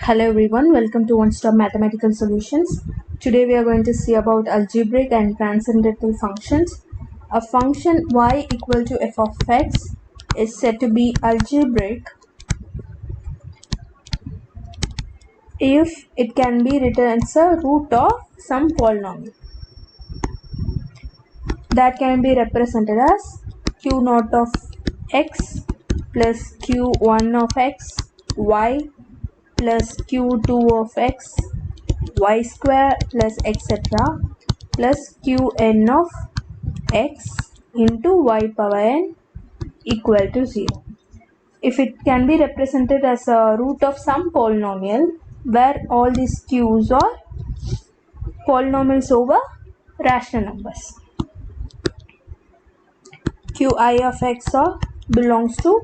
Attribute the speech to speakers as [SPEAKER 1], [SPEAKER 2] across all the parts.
[SPEAKER 1] Hello everyone, welcome to One Stop Mathematical Solutions. Today we are going to see about algebraic and transcendental functions. A function y equal to f of x is said to be algebraic if it can be written as a root of some polynomial that can be represented as q naught of x plus q1 of x y plus q2 of x y square plus etc plus qn of x into y power n equal to 0. If it can be represented as a root of some polynomial where all these q's are polynomials over rational numbers. qi of x belongs to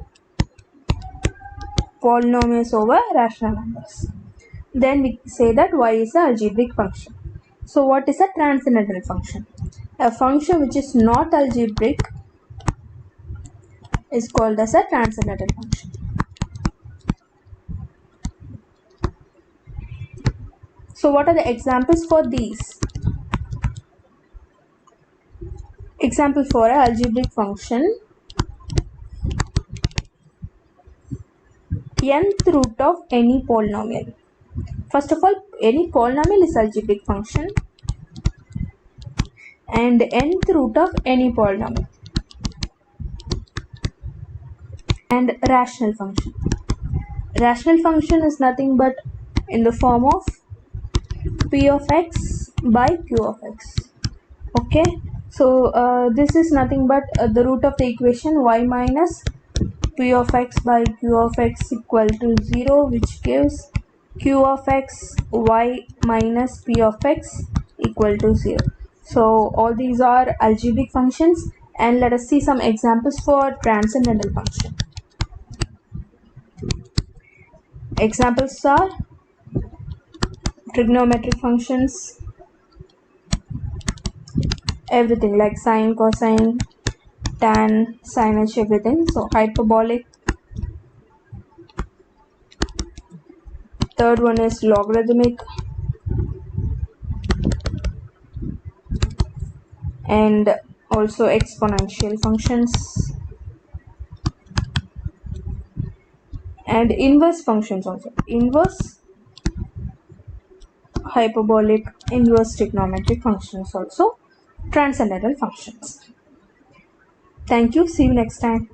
[SPEAKER 1] polynomials over rational numbers. Then we say that y is an algebraic function. So what is a transcendental function? A function which is not algebraic is called as a transcendental function. So what are the examples for these? Example for an algebraic function: nth root of any polynomial. First of all, any polynomial is algebraic function, and nth root of any polynomial, and rational function. Rational function is nothing but in the form of p of x by q of x. Okay, so this is nothing but the root of the equation y minus p of x by q of x equal to 0, which gives q of x y minus p of x equal to 0. So all these are algebraic functions, and let us see some examples for transcendental function. Examples are trigonometric functions, everything like sine, cosine, tan, sinus, everything. So hyperbolic. Third one is logarithmic, and also exponential functions, and inverse functions also. Inverse, hyperbolic, inverse trigonometric functions also transcendental functions. Thank you. See you next time.